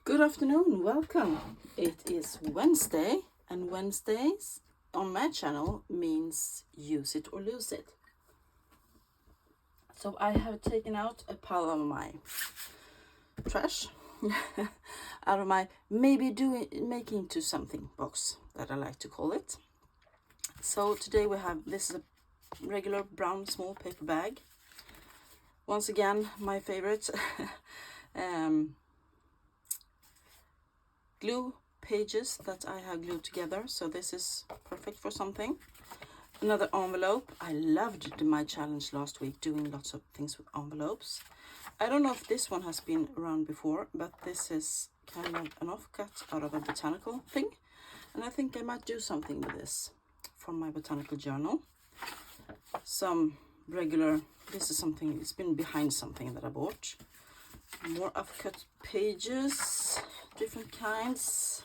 Good afternoon, welcome. It is Wednesday, and Wednesdays on my channel means use it or lose it. So I have taken out a pile of my trash out of my making to something box that I like to call it. So today we have, this is a regular brown small paper bag. Once again, my favorite. Glue pages that I have glued together, so this is perfect for something. Another envelope. I loved my challenge last week, doing lots of things with envelopes. I don't know if this one has been around before, but this is kind of an offcut out of a botanical thing, and I think I might do something with this from my botanical journal. Some regular, this is something, it's been behind something that I bought. More offcut pages, different kinds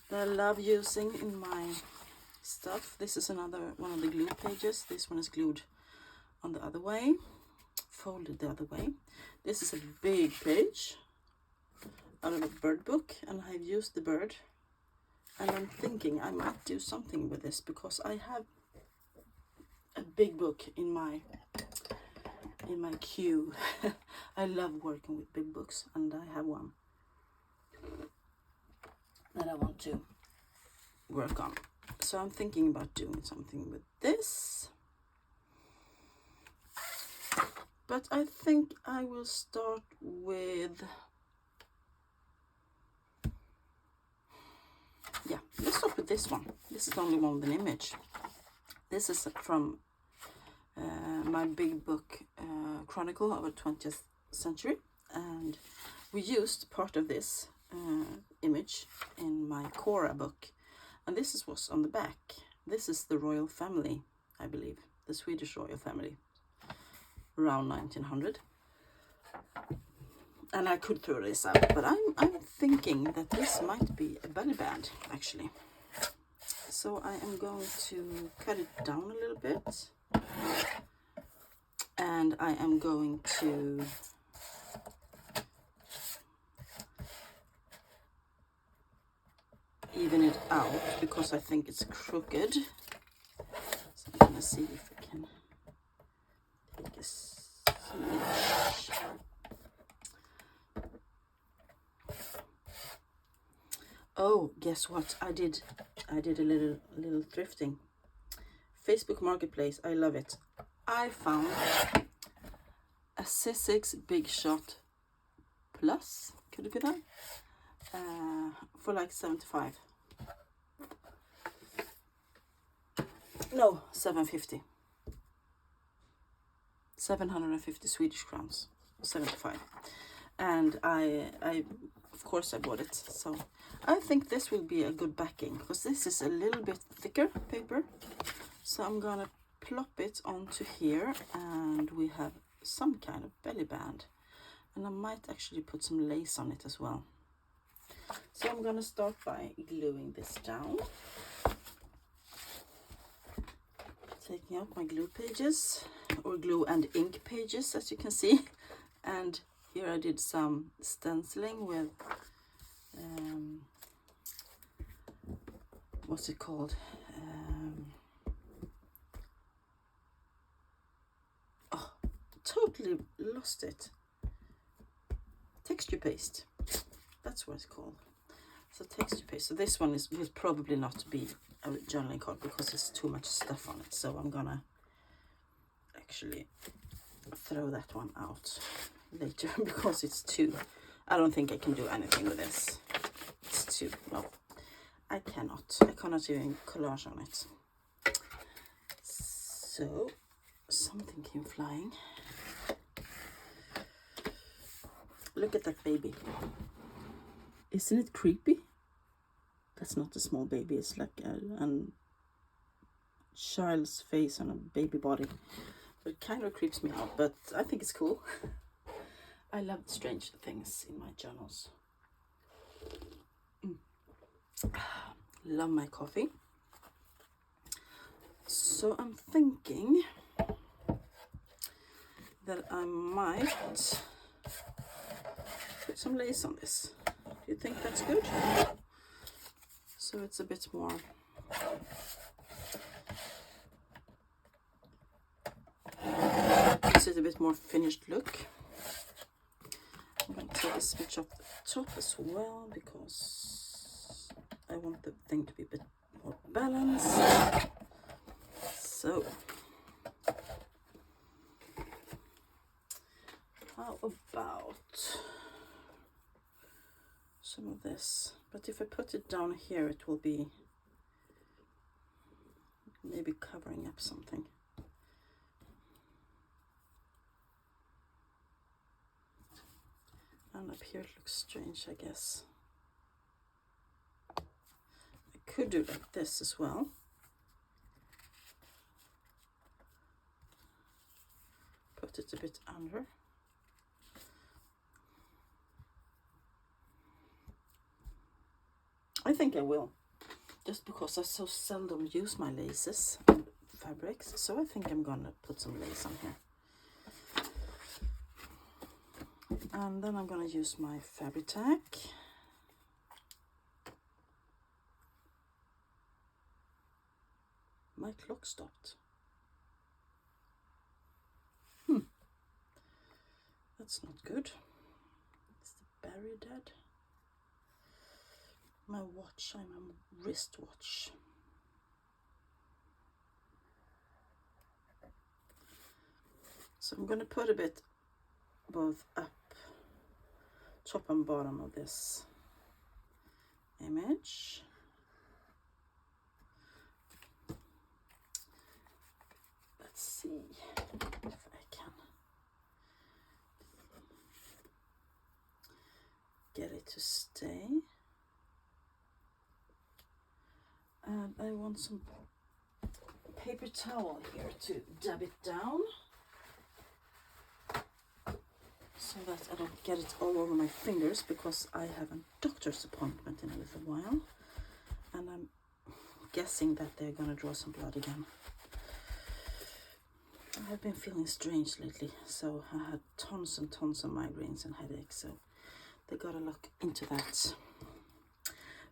that I love using in my stuff. This is another one of the glue pages. This one is glued on the other way, folded the other way. This is a big page out of a bird book, and I've used the bird, and I'm thinking I might do something with this because I have a big book in my queue. I love working with big books, and I have one that I want to work on. So I'm thinking about doing something with this. But I think I will start with, let's start with this one. This is the only one with an image. This is from my big book Chronicle of the 20th century, and we used part of this image in my Cora book, and this is what's on the back. This is the royal family, I believe, the Swedish royal family around 1900, and I could throw this out, but I'm thinking that this might be a belly band actually. So I am going to cut it down a little bit, and I am going to even it out because I think it's crooked. So I'm gonna see if I can take a smidge. Oh, guess what? I did a little thrifting. Facebook Marketplace, I love it. I found a C6 Big Shot Plus, could it be that? For like 75. No, 750. 750 Swedish crowns, 75. And I of course I bought it. So I think this will be a good backing because this is a little bit thicker paper. So I'm gonna plop it onto here, and we have some kind of belly band, and I might actually put some lace on it as well. So I'm gonna start by gluing this down, taking out my glue pages, or glue and ink pages, as you can see. And here I did some stenciling with what's it called? Totally lost it. Texture paste, that's what it's called. So texture paste. So this one will probably not be a journaling card because there's too much stuff on it. So I'm gonna actually throw that one out later because it's too, I don't think I can do anything with this. It's too, no, I cannot even collage on it. So something came flying. Look at that baby. Isn't it creepy? That's not a small baby. It's like a child's face on a baby body. So it kind of creeps me out, but I think it's cool. I love strange things in my journals. Love my coffee. So I'm thinking that I might put some lace on this. Do you think that's good? So it's a bit more. Gives it a bit more finished look. I'm going to take a switch off the top as well because I want the thing to be a bit more balanced. So, how about some of this? But if I put it down here, it will be maybe covering up something. And up here it looks strange, I guess. I could do like this as well. Put it a bit under. I think I will, just because I so seldom use my laces and fabrics, so I think I'm gonna put some lace on here. And then I'm gonna use my fabric tack. My clock stopped. That's not good. Is the battery dead? My watch, I'm a wristwatch. So I'm gonna put a bit both up, top and bottom of this image. Let's see if I can get it to stay. And I want some paper towel here to dab it down so that I don't get it all over my fingers, because I have a doctor's appointment in a little while and I'm guessing that they're gonna draw some blood again. I've been feeling strange lately, so I had tons and tons of migraines and headaches, so they gotta look into that.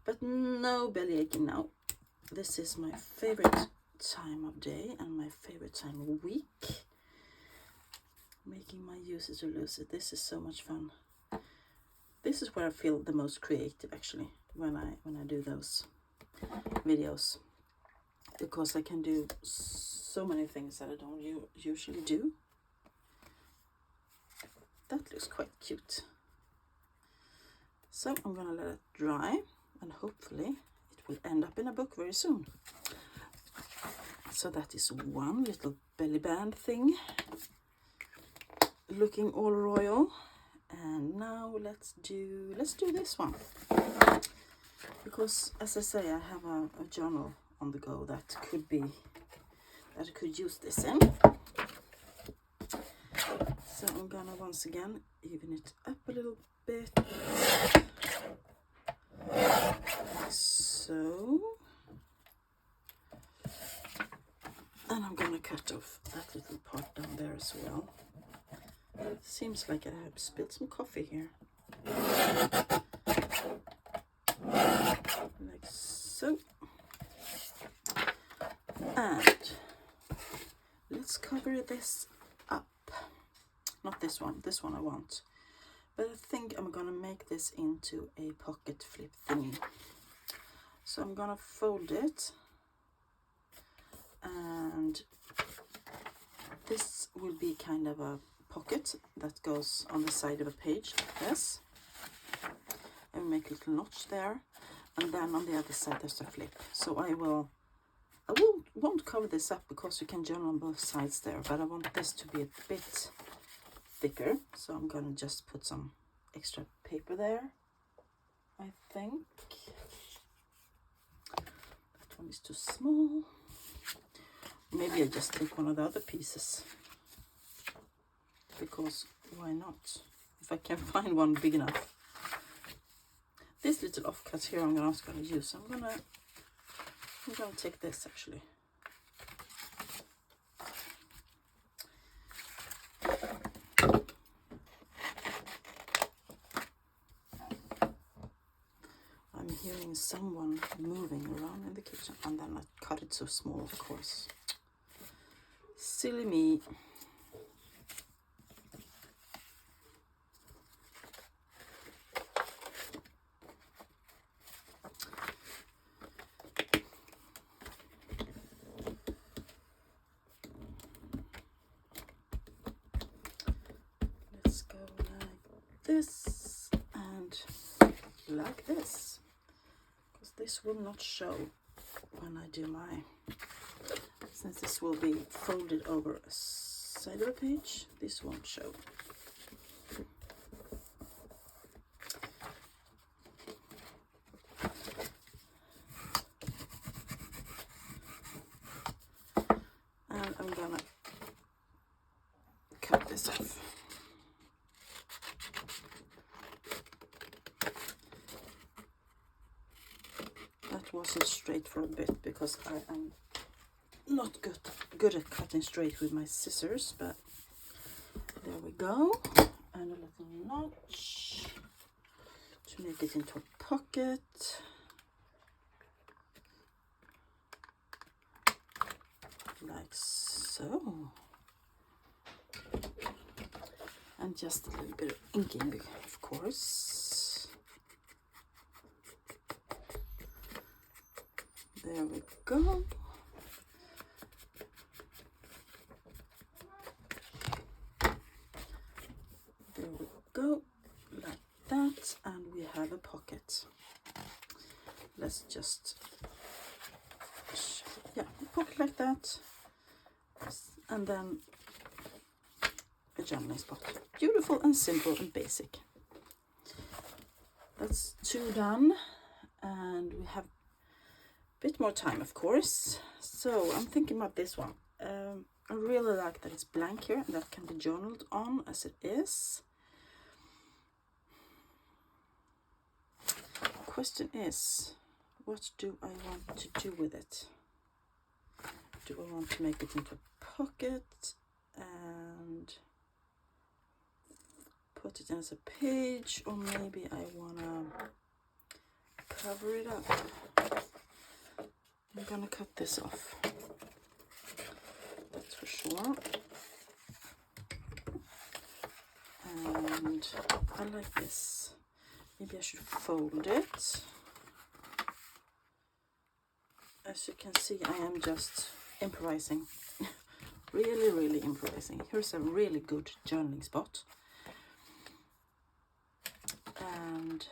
But no belly aching now. This is my favorite time of day and my favorite time of week. Making my use it or lose it. This is so much fun. This is where I feel the most creative, actually, when I do those videos, because I can do so many things that I don't usually do. That looks quite cute. So I'm gonna let it dry, and hopefully it will end up in a book very soon. So that is one little belly band thing, looking all royal. And now let's do this one, because as I say, I have a journal on the go that I could use this in. So I'm gonna once again even it up a little bit, like so. And I'm gonna cut off that little part down there as well. Seems like I have spilled some coffee here. Like so. And let's cover this up. Not this one I want. But I think I'm gonna make this into a pocket flip thingy. So I'm gonna fold it, and this will be kind of a pocket that goes on the side of a page like this. And make a little notch there, and then on the other side there's a flip. So I won't cover this up because you can journal on both sides there, but I want this to be a bit thicker, so I'm gonna just put some extra paper there. I think that one is too small. Maybe I just take one of the other pieces, because why not, if I can find one big enough. This little offcut here I'm gonna use. I'm gonna take this actually. hearing someone moving around in the kitchen, and then I cut it so small, of course. Silly me. Let's go like this and like this, because this will not show when I do my, since this will be folded over a side of the page, this won't show. And I'm gonna cut this off. That wasn't straight for a bit because I am not good at cutting straight with my scissors, but there we go. And a little notch to make it into a pocket. Like so. And just a little bit of inking, of course. There we go. There we go, like that, and we have a pocket. Let's just, yeah, a pocket like that, and then a journaling spot. Beautiful and simple and basic. That's 2 done, and we have a bit more time, of course. So I'm thinking about this one. I really like that it's blank here and that can be journaled on as it is. Question is, what do I want to do with it? Do I want to make it into a pocket and put it as a page, or maybe I want to cover it up? I'm gonna cut this off, that's for sure. And I like this. Maybe I should fold it. As you can see, I am just improvising. really improvising. Here's a really good journaling spot. And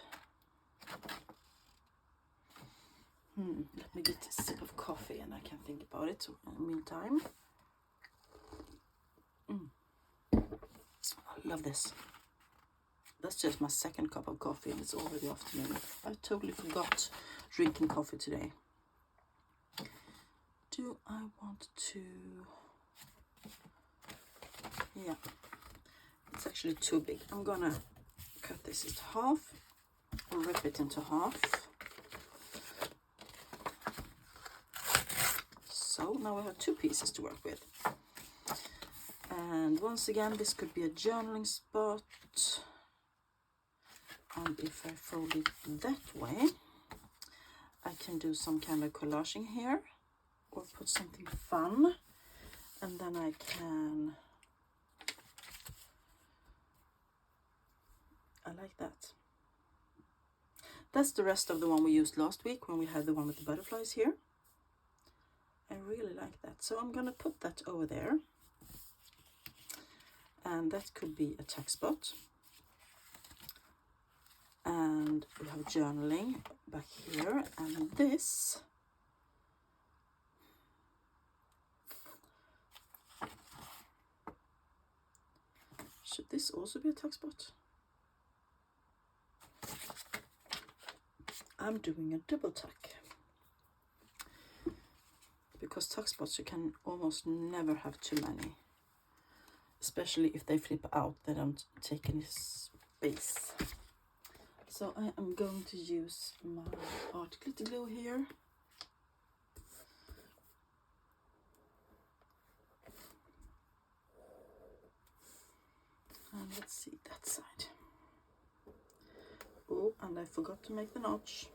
let me get a sip of coffee and I can think about it in the meantime. I love this. That's just my second cup of coffee and it's already afternoon. I totally forgot drinking coffee today. Do I want to... Yeah, it's actually too big. I'm gonna cut this into half, or rip it into half. So now we have 2 pieces to work with. And once again, this could be a journaling spot. And if I fold it that way, I can do some kind of collaging here, or put something fun, and then I can, I like that. That's the rest of the one we used last week when we had the one with the butterflies here. I really like that, so I'm gonna put that over there, and that could be a tuck spot. And we have journaling back here, and this should this also be a tuck spot? I'm doing a double tuck because tuck spots you can almost never have too many, especially if they flip out, they don't take any space. So I am going to use my art glitter glue here. And let's see that side. Oh, and I forgot to make the notch.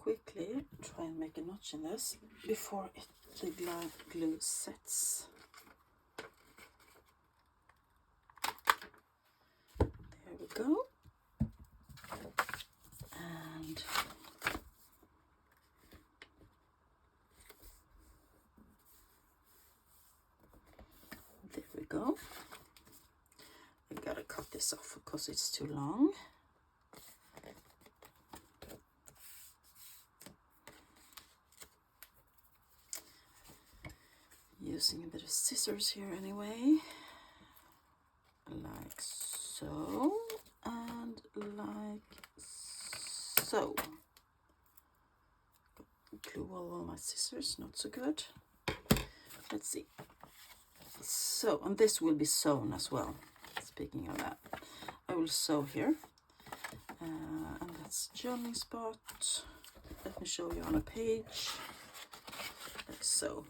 quickly try and make a notch in this before the glue sets. There we go. And there we go. I gotta cut this off because it's too long. Using a bit of scissors here anyway, like so and like so. Glue all my scissors, not so good. Let's see. So, and this will be sewn as well. Speaking of that, I will sew here, and that's journaling spot. Let me show you on a page, like so.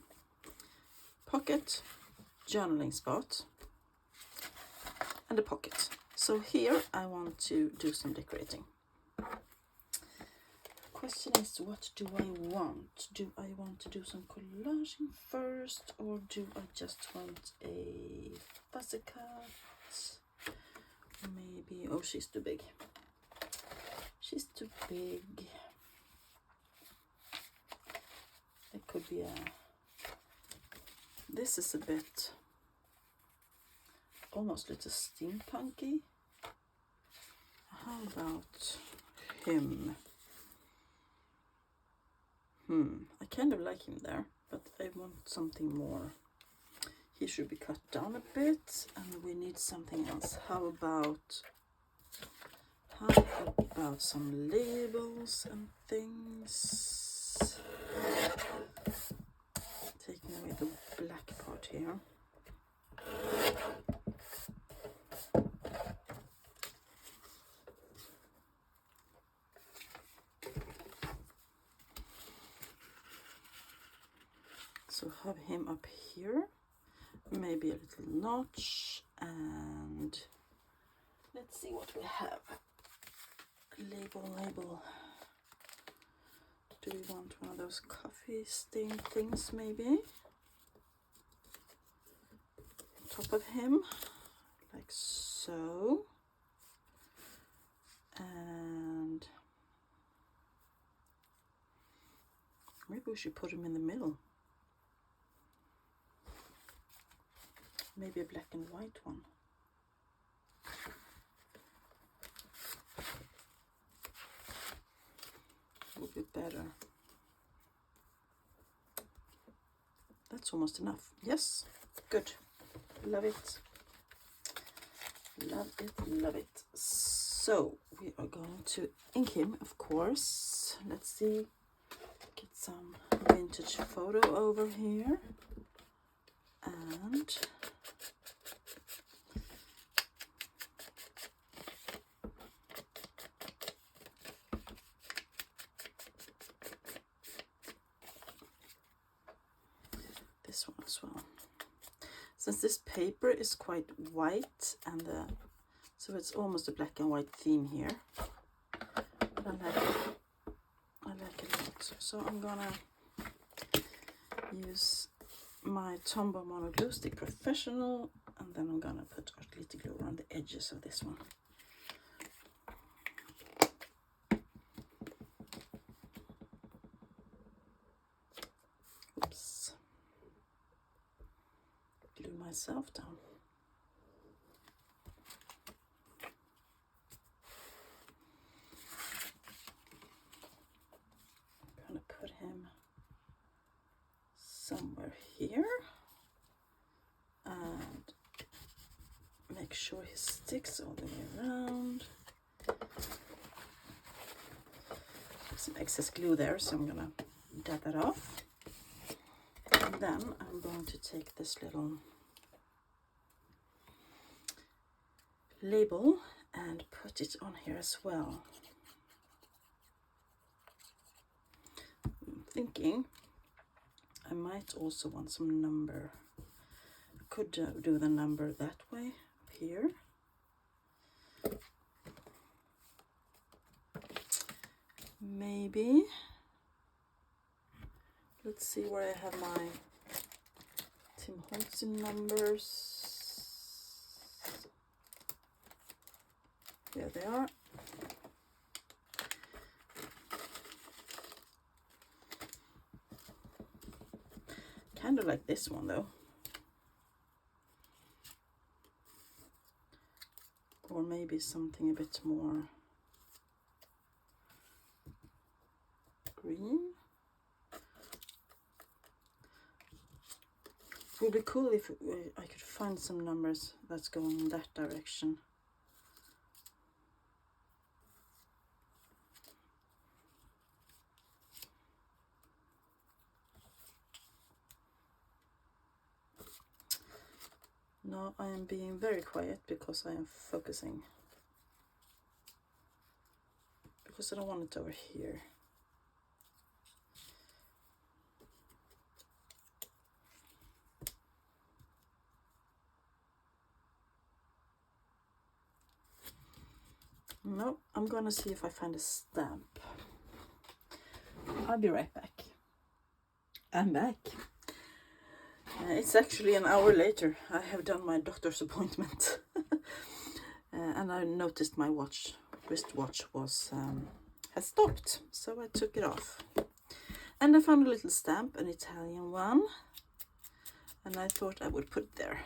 Pocket, journaling spot, and a pocket. So here I want to do some decorating. Question is, what do I want? Do I want to do some collaging first, or do I just want a fussy cut? Maybe, oh, she's too big. She's too big. It could be a, this is a bit, almost a little steampunky. How about him? I kind of like him there, but I want something more. He should be cut down a bit, and we need something else. How about some labels and things? Taking away the black part here. So have him up here, maybe a little notch, and let's see what we have. Label. Do we want one of those coffee stain things maybe? Top of him, like so. And maybe we should put him in the middle. Maybe a black and white one. Would be better. That's almost enough. Yes, good. Love it. Love it, love it. So we are going to ink him, of course. Let's see. Get some vintage photo over here. And this one as well. Since this paper is quite white, and so it's almost a black and white theme here. But I like it a lot. So I'm gonna use my Tombow Mono Glue Stick Professional, and then I'm gonna put our glitter glue around the edges of this one. Oops. Glue myself down. I'm gonna put him somewhere here and make sure he sticks all the way around. Some excess glue there, so I'm gonna dab that off. And then I'm going to take this little label and put it on here as well. I'm thinking I might also want some number. I could do the number that way, up here. Maybe Let's see where I have my Tim Holtzin numbers. There they are. Kind of like this one though. Or maybe something a bit more green. It would be cool if I could find some numbers that's going in that direction. Now I am being very quiet because I am focusing. Because I don't want it over here. No, I'm gonna see if I find a stamp. I'll be right back. I'm back. It's actually an hour later. I have done my doctor's appointment. And I noticed my wristwatch has stopped, so I took it off. And I found a little stamp, an Italian one, and I thought I would put it there.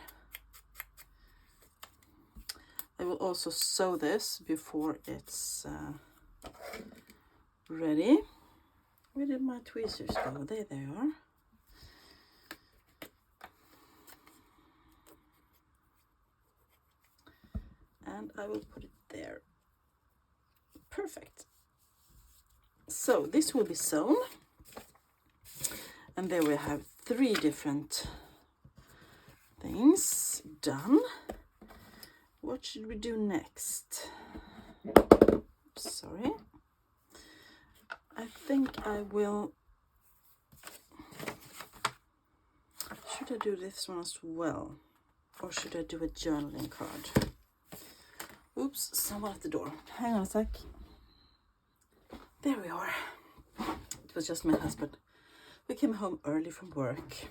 I will also sew this before it's ready. Where did my tweezers go? There they are. And I will put it there. Perfect. So this will be sewn. And there we have 3 different things done. What should we do next? Sorry. I think I will... Should I do this one as well? Or should I do a journaling card? Oops, someone at the door. Hang on a sec. There we are. It was just my husband. We came home early from work.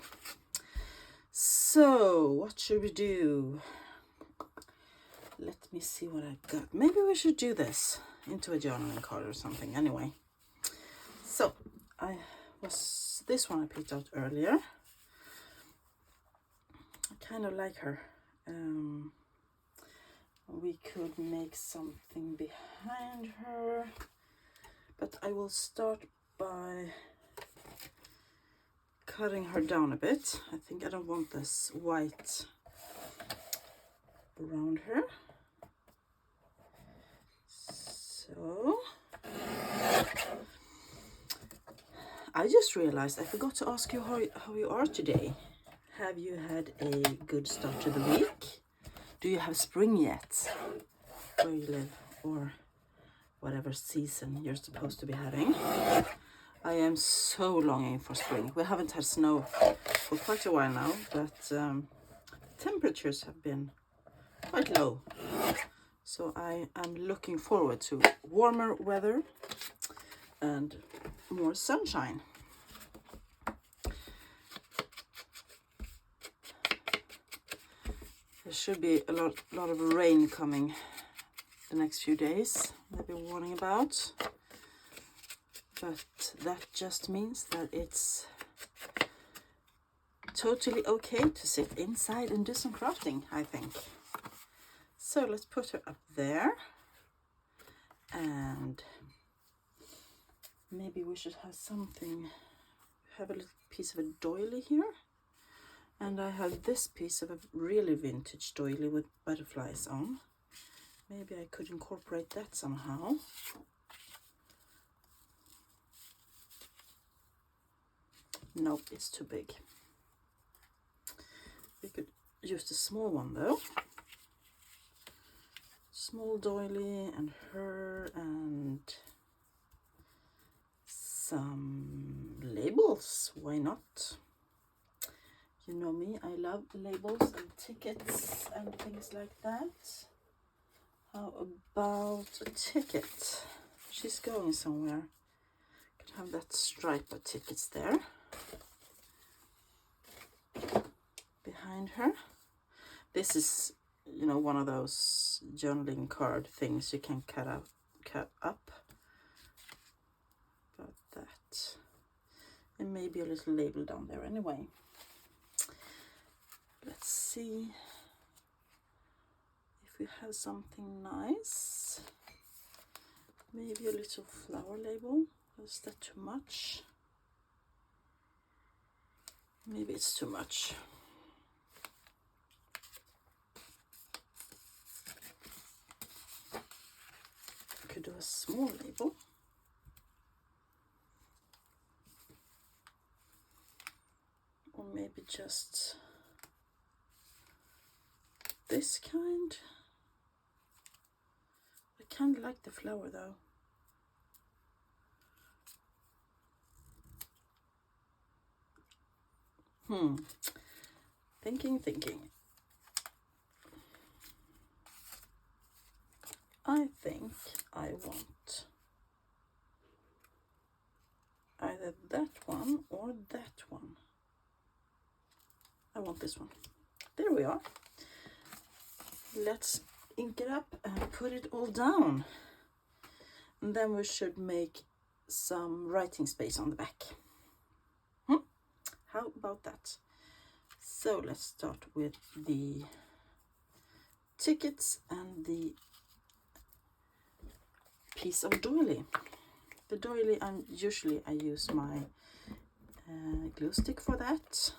So, what should we do? Let me see what I got. Maybe we should do this into a journaling card or something. Anyway. So, this one I picked out earlier. I kind of like her. We could make something behind her, but I will start by cutting her down a bit. I think I don't want this white around her. So I just realized I forgot to ask you how you are today. Have you had a good start to the week? Do you have spring yet where you live, or whatever season you're supposed to be having? I am so longing for spring. We haven't had snow for quite a while now, but temperatures have been quite low. So I am looking forward to warmer weather and more sunshine. There should be a lot of rain coming the next few days, they've been warning about. But that just means that it's totally okay to sit inside and do some crafting, I think. So let's put her up there. And maybe we should have something, have a little piece of a doily here. And I have this piece of a really vintage doily with butterflies on. Maybe I could incorporate that somehow. Nope, it's too big. We could use the small one though. Small doily and her and some labels. Why not? You know me, I love labels and tickets and things like that. How about a ticket? She's going somewhere. Could have that stripe of tickets there. behind her. This is, you know, one of those journaling card things you can cut up. But that, and maybe a little label down there anyway. Let's see if we have something nice. Maybe a little flower label. Is that too much? Maybe it's too much. Could do a small label. Or maybe just this kind. I kind of like the flower though. Thinking. I think I want either that one or that one. I want this one. There we are. Let's ink it up and put it all down. And then we should make some writing space on the back. How about that? So let's start with the tickets and the piece of doily. The doily, usually I use my glue stick for that.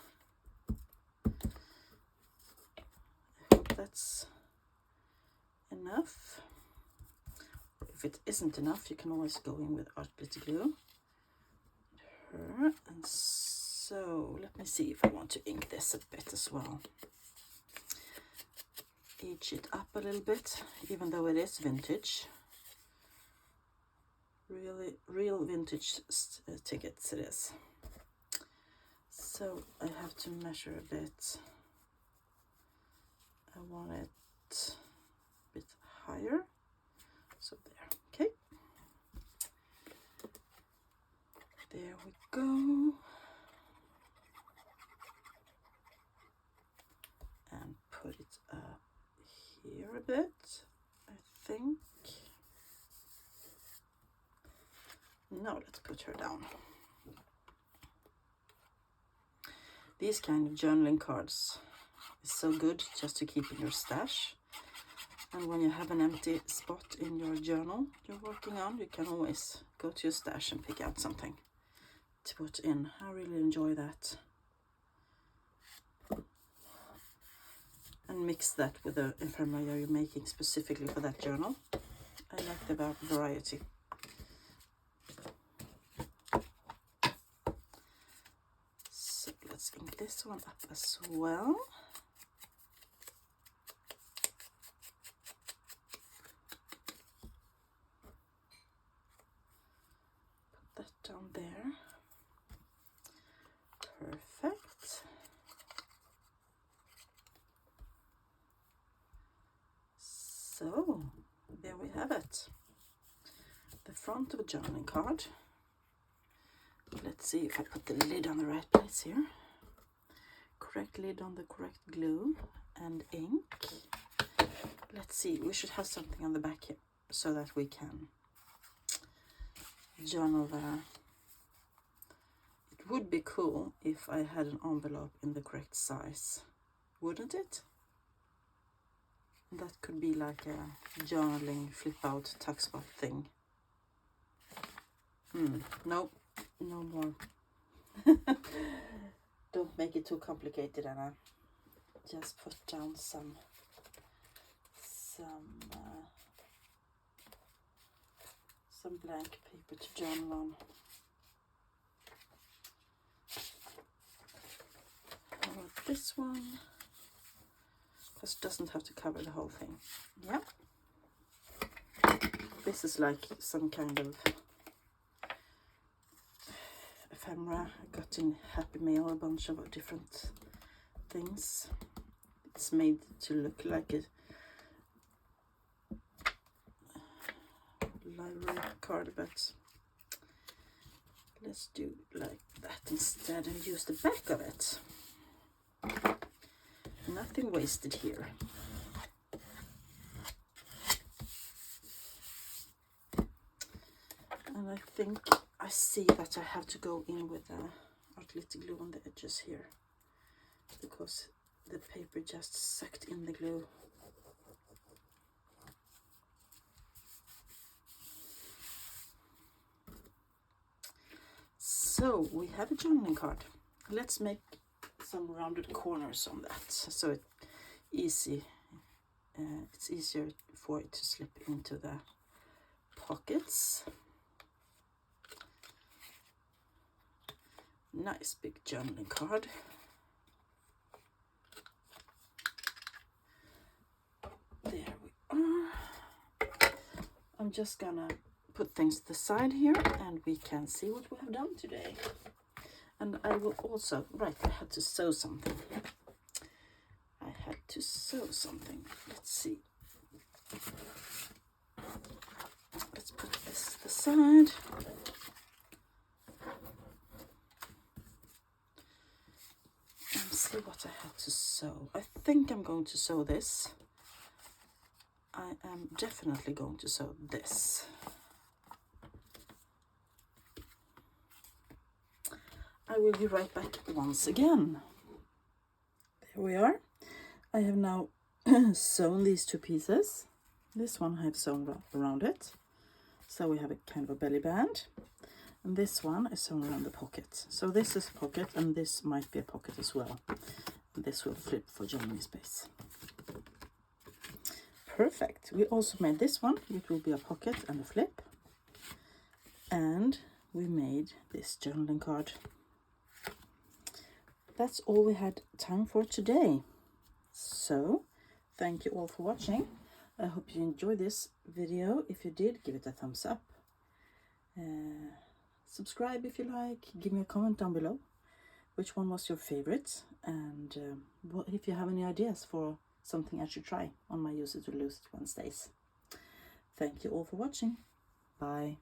I hope that's enough. If it isn't enough, you can always go in with art glitter glue. And so let me see if I want to ink this a bit as well. Age it up a little bit, even though it is vintage. Real vintage tickets it is. So I have to measure a bit. I want it a bit higher. So there, okay. There we go. And put it up here a bit, I think. Now let's put her down. These kind of journaling cards is so good just to keep in your stash. And when you have an empty spot in your journal you're working on, you can always go to your stash and pick out something to put in. I really enjoy that. And mix that with the ephemera you're making specifically for that journal. I like the variety. So let's ink this one up as well. Put that down there. Perfect. So there we have it. The front of a journaling card. Let's see if I put the lid on the right place here. Correct lid on the correct glue and ink. Let's see, we should have something on the back here so that we can journal there. It would be cool if I had an envelope in the correct size, wouldn't it? That could be like a journaling flip out tuck spot thing. Nope, no more. Don't make it too complicated, Anna. Just put down some blank paper to journal on. How about this one? Because it doesn't have to cover the whole thing. Yeah. This is like some kind of ephemera. I got in Happy Mail a bunch of different things. It's made to look like a library card, but Let's do like that instead and use the back of it. Nothing wasted here. And I think I see that I have to go in with a glitter glue on the edges here, because the paper just sucked in the glue. So we have a journaling card. Let's make some rounded corners on that, so it's easier for it to slip into the pockets. Nice big journaling card. There we are. I'm just gonna put things to the side here and we can see what we have done today. And I will also, right, I had to sew something. Let's see. Let's put this to the side. And see what I had to sew. I think I'm going to sew this. I am definitely going to sew this. I will be right back once again. There we are. I have now sewn these two pieces. This one I have sewn around it. So we have a kind of a belly band. And this one is sewn around the pocket. So this is a pocket and this might be a pocket as well. And this will flip for journaling space. Perfect. We also made this one. It will be a pocket and a flip. And we made this journaling card. That's all we had time for today. So, thank you all for watching. I hope you enjoyed this video. If you did, give it a thumbs up. Subscribe if you like. Give me a comment down below. Which one was your favorite? And if you have any ideas for something I should try on my Use It or Lose It Wednesdays. Thank you all for watching. Bye.